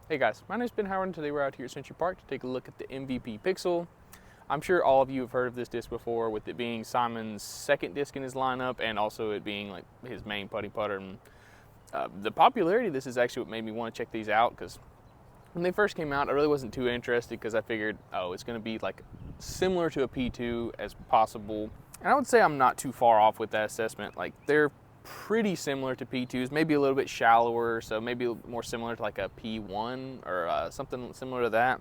Hey guys, my name is Ben Howard and today we're out here at Century Park to take a look at the MVP Pixel. I'm sure all of you have heard of this disc before, with it being Simon's second disc in his lineup and also it being like his main putting putter. And the popularity of this is actually what made me want to check these out, because when they first came out I really wasn't too interested, because I figured, oh, it's going to be like similar to a P2 as possible. And I would say I'm not too far off with that assessment. Like, they're pretty similar to P2s, maybe a little bit shallower, so maybe more similar to like a P1 or something similar to that.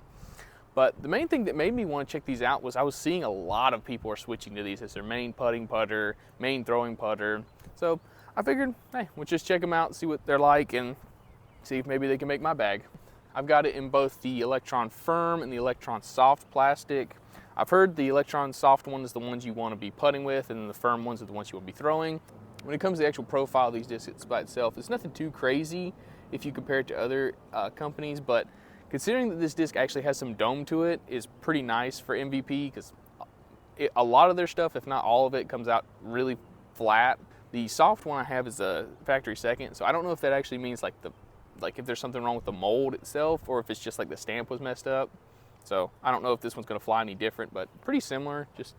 But the main thing that made me want to check these out was I was seeing a lot of people are switching to these as their main putting putter, main throwing putter. So I figured, hey, we'll just check them out, see what they're like, and see if maybe they can make my bag. I've got it in both the Electron Firm and the Electron Soft plastic. I've heard the Electron Soft one is the ones you want to be putting with, and the firm ones are the ones you want to be throwing. When it comes to the actual profile of these discs by itself, it's nothing too crazy if you compare it to other companies, but considering that this disc actually has some dome to it, is pretty nice for MVP, because a lot of their stuff, if not all of it, comes out really flat. The soft one I have is a factory second, so I don't know if that actually means like if there's something wrong with the mold itself, or if it's just like the stamp was messed up. So I don't know if this one's going to fly any different, but pretty similar. Just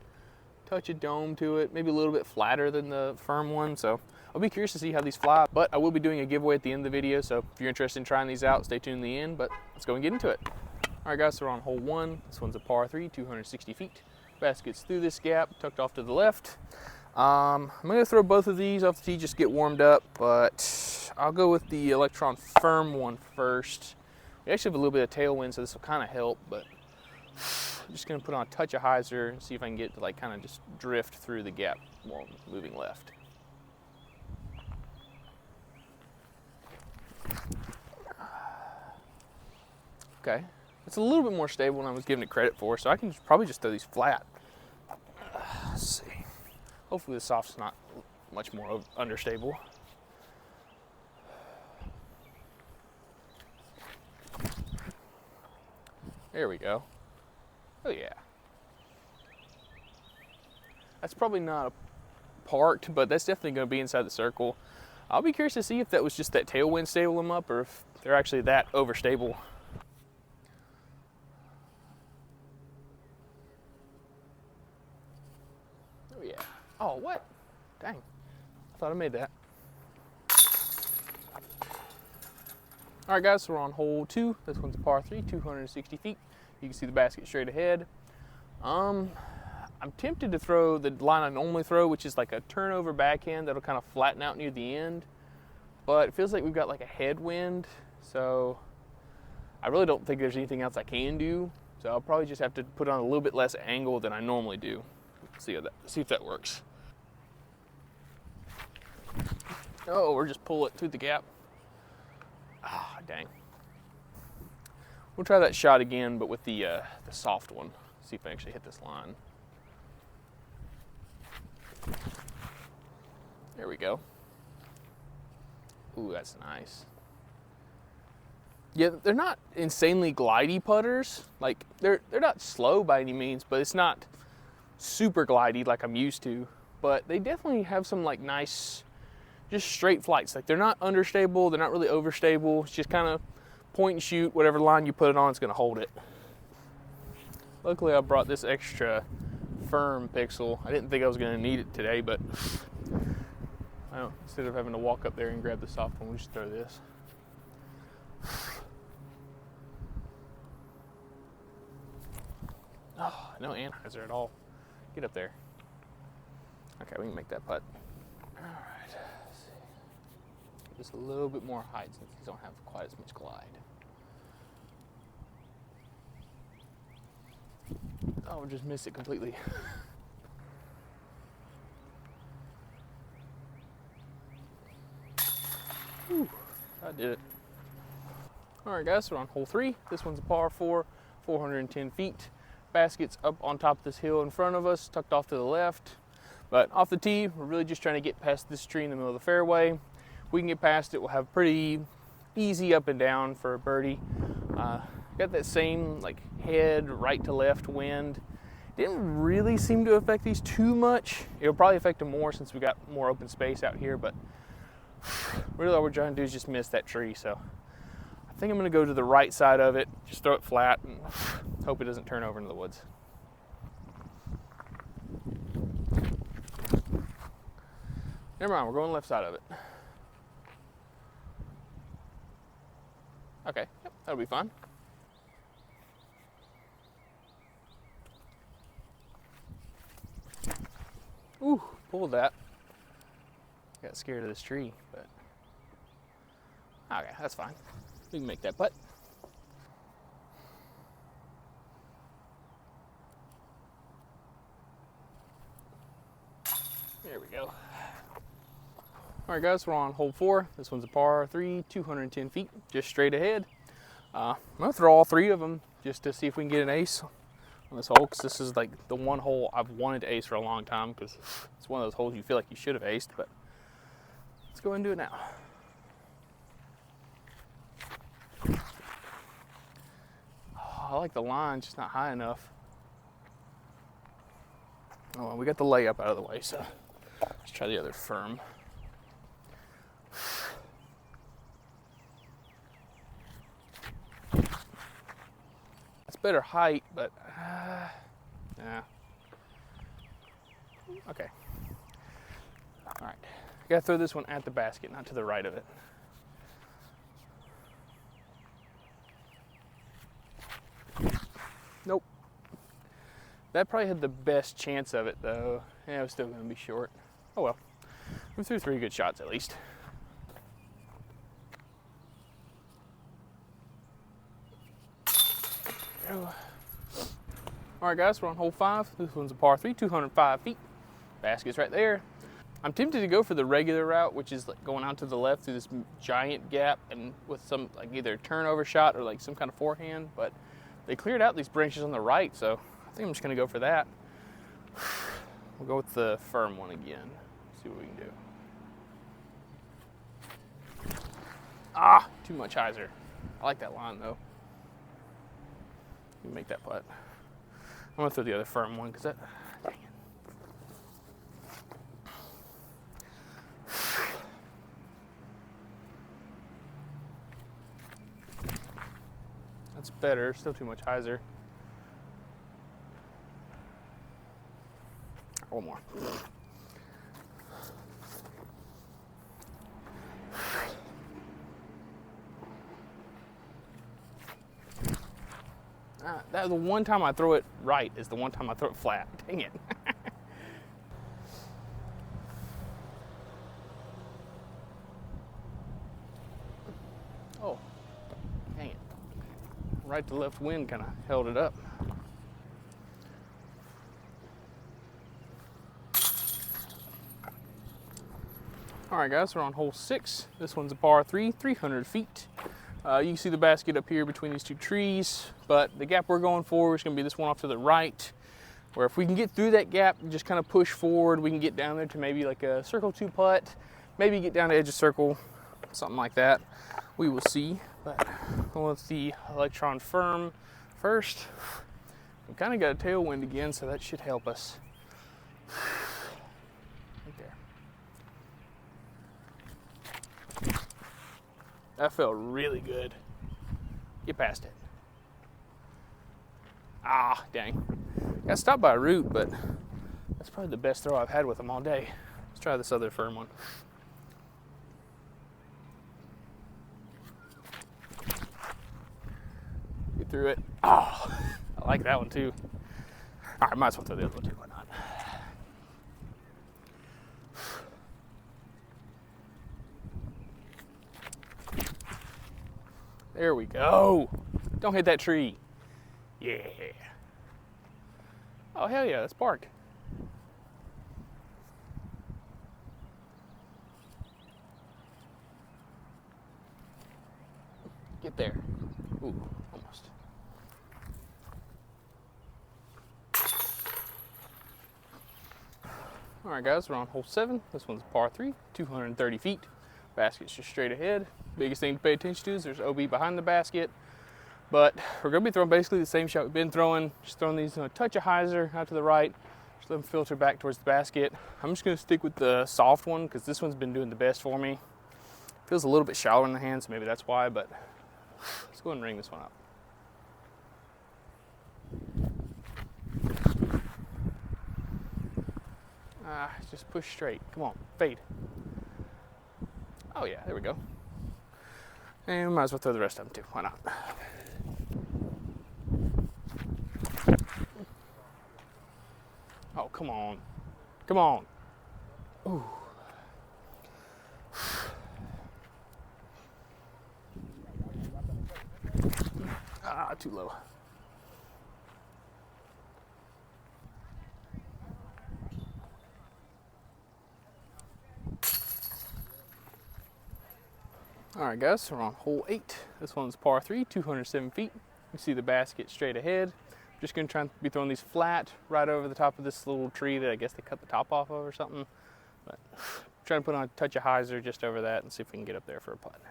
touch of dome to it, maybe a little bit flatter than the firm one. So I'll be curious to see how these fly, but I will be doing a giveaway at the end of the video. So if you're interested in trying these out, stay tuned to the end, but let's go and get into it. All right guys, so we're on hole 1. This one's a par 3, 260 feet. Basket's through this gap, tucked off to the left. I'm gonna throw both of these off the tee, just get warmed up, but I'll go with the Electron Firm one first. We actually have a little bit of tailwind, so this will kind of help, but I'm just gonna put on a touch of hyzer and see if I can get to like kind of just drift through the gap while moving left. Okay, it's a little bit more stable than I was giving it credit for, so I can probably just throw these flat. Let's see. Hopefully the soft's not much more understable. There we go. Oh yeah. That's probably not parked, but that's definitely going to be inside the circle. I'll be curious to see if that was just that tailwind stable them up, or if they're actually that overstable. Oh yeah. Oh, what? Dang. I thought I made that. All right guys, so we're on hole 2. This one's a par 3, 260 feet. You can see the basket straight ahead. I'm tempted to throw the line I normally throw, which is like a turnover backhand that'll kind of flatten out near the end. But it feels like we've got like a headwind, so I really don't think there's anything else I can do. So I'll probably just have to put on a little bit less angle than I normally do. See if that works. Oh, or just pull it through the gap. Ah, dang. We'll try that shot again, but with the soft one. See if I actually hit this line. There we go. Ooh, that's nice. Yeah, they're not insanely glidey putters. Like, they're not slow by any means, but it's not super glidey like I'm used to. But they definitely have some like nice, just straight flights. Like, they're not understable, they're not really overstable. It's just kind of point and shoot. Whatever line you put it on, it's going to hold it. Luckily, I brought this extra firm Pixel. I didn't think I was going to need it today, but I don't. Instead of having to walk up there and grab the soft one, we just throw this. Oh, no anhyzer at all. Get up there. Okay, we can make that putt. All right. Let's see. Just a little bit more height since these don't have quite as much glide. Oh, just missed it completely. Whew, I did it. All right, guys, so we're on hole 3. This one's a par 4, 410 feet. Basket's up on top of this hill in front of us, tucked off to the left. But off the tee, we're really just trying to get past this tree in the middle of the fairway. If we can get past it, we'll have pretty easy up and down for a birdie. Got that same like head right to left wind. Didn't really seem to affect these too much. It'll probably affect them more since we got more open space out here, but really all we're trying to do is just miss that tree. So I I think I'm gonna go to the right side of it, just throw it flat and hope it doesn't turn over into the woods. Never mind, we're going left side of it. Okay, yep, that'll be fine. Ooh, pulled that. Got scared of this tree, but okay, that's fine. We can make that putt. There we go. All right, guys, we're on hole 4. This one's a par 3, 210 feet, just straight ahead. I'm gonna throw all 3 of them just to see if we can get an ace on this hole, because this is like the one hole I've wanted to ace for a long time, because it's one of those holes you feel like you should have aced, but let's go ahead and do it now. Oh, I like the line, just not high enough. Oh, well, we got the layup out of the way, so let's try the other firm. It's better height, but yeah. Okay. All right. I gotta throw this one at the basket, not to the right of it. Nope. That probably had the best chance of it, though. Yeah, it was still gonna be short. Oh well. We threw 3 good shots at least. All right, guys, we're on hole 5. This one's a par 3, 205 feet. Basket's right there. I'm tempted to go for the regular route, which is like going out to the left through this giant gap and with some like either a turnover shot or like some kind of forehand, but they cleared out these branches on the right, so I think I'm just gonna go for that. We'll go with the firm one again. See what we can do. Ah, too much hyzer. I like that line though. You can make that putt. I'm gonna throw the other firm one because that. Dang it. That's better. Still too much hyzer. One more. That the one time I throw it right is the one time I throw it flat. Dang it. Oh, dang it. Right to left wind kind of held it up. All right, guys, we're on hole 6. This one's a par 3, 300 feet. You can see the basket up here between these 2 trees, but the gap we're going for is gonna be this one off to the right, where if we can get through that gap and just kind of push forward, we can get down there to maybe like a circle 2 putt, maybe get down to edge of circle, something like that. We will see, but with the Electron firm first, we kind of got a tailwind again, so that should help us. That felt really good. Get past it. Ah, dang. Got stopped by a root, but that's probably the best throw I've had with them all day. Let's try this other firm one. Get through it. Oh, I like that one too. All right, might as well throw the other one too. Why not? There we go. Don't hit that tree. Yeah. Oh, hell yeah, that's park. Get there. Ooh, almost. All right, guys, we're on hole 7. This one's a par 3, 230 feet. Basket's just straight ahead. Biggest thing to pay attention to is there's OB behind the basket. But we're gonna be throwing basically the same shot we've been throwing. Just throwing these touch of hyzer out to the right. Just let them filter back towards the basket. I'm just gonna stick with the soft one because this one's been doing the best for me. Feels a little bit shallower in the hand, so maybe that's why, but Let's go ahead and ring this one up. Just push straight. Come on, fade. Oh yeah, there we go. And we might as well throw the rest of them too. Why not? Oh, come on. Come on. Ooh. Too low. All right, guys, we're on hole 8. This one's par 3, 207 feet. You see the basket straight ahead. Just gonna try and be throwing these flat right over the top of this little tree that I guess they cut the top off of or something. But trying to put on a touch of hyzer just over that and see if we can get up there for a putt.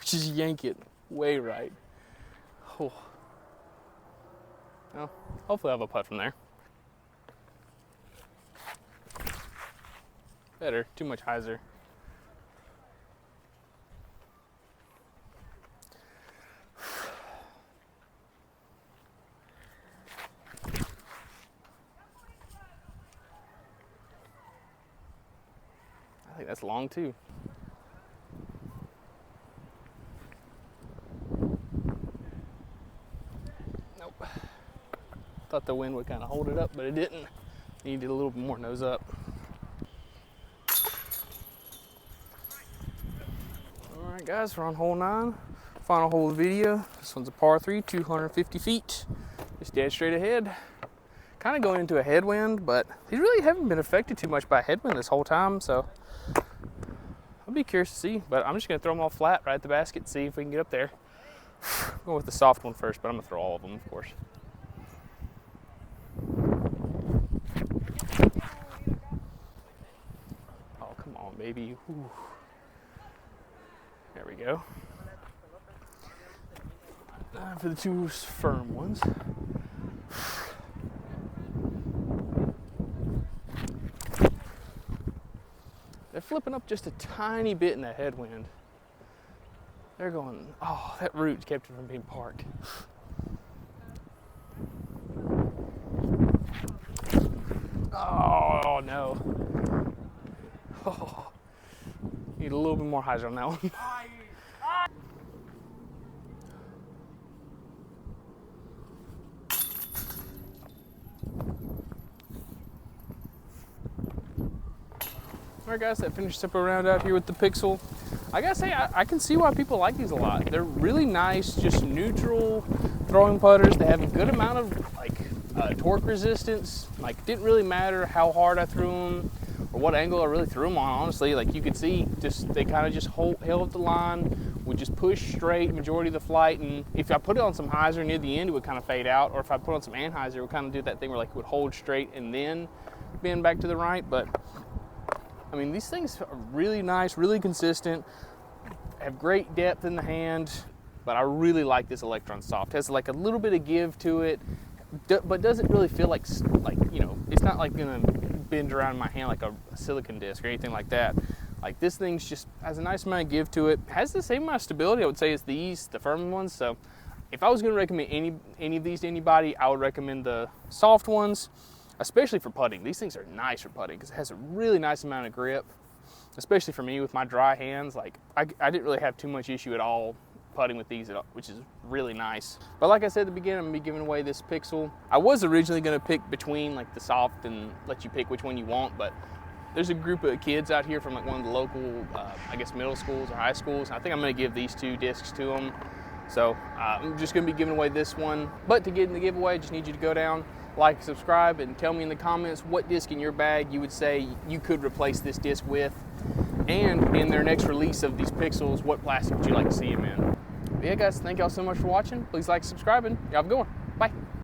Just yank it way right. Oh. Well, hopefully I'll have a putt from there. Better, too much hyzer. I think that's long too. Nope. Thought the wind would kind of hold it up, but it didn't. Needed a little bit more nose up. All right, guys, we're on hole 9. Final hole of the video. This one's a par 3, 250 feet. Just dead straight ahead. Kind of going into a headwind, but these really haven't been affected too much by a headwind this whole time, so I'll be curious to see. But I'm just gonna throw them all flat right at the basket, see if we can get up there. Go with the soft one first, but I'm gonna throw all of them, of course. Oh, come on, baby. Ooh. There we go. For the 2 firm ones. They're flipping up just a tiny bit in the headwind. They're going, oh, that root kept it from being parked. Oh, no. Oh, need a little bit more hyzer on that one. All right, guys, that finishes up a round out here with the Pixel. I gotta say, I can see why people like these a lot. They're really nice, just neutral throwing putters. They have a good amount of torque resistance. Like, didn't really matter how hard I threw them or what angle I really threw them on. Honestly, like you could see, they kind of just held the line, would just push straight majority of the flight. And if I put it on some hyzer near the end, it would kind of fade out. Or if I put on some anhyzer, it would kind of do that thing where like it would hold straight and then bend back to the right. But I mean, these things are really nice, really consistent, have great depth in the hand, but I really like this Electron Soft. It has like a little bit of give to it, but doesn't really feel like, you know, it's not like gonna bend around in my hand like a silicone disc or anything like that. Like, this thing's just has a nice amount of give to it, has the same amount of stability, I would say, as these, the firm ones. So if I was gonna recommend any of these to anybody, I would recommend the soft ones, especially for putting. These things are nice for putting because it has a really nice amount of grip, especially for me with my dry hands. Like, I didn't really have too much issue at all putting with these, which is really nice. But like I said at the beginning, I'm gonna be giving away this Pixel. I was originally gonna pick between like the soft and let you pick which one you want, but there's a group of kids out here from like one of the local, I guess, middle schools or high schools. And I think I'm gonna give these 2 discs to them. So I'm just gonna be giving away this one. But to get in the giveaway, I just need you to go down, like, subscribe, and tell me in the comments what disc in your bag you would say you could replace this disc with. And in their next release of these Pixels, what plastic would you like to see them in? But yeah, guys, thank y'all so much for watching. Please like, subscribe, and y'all have a good one.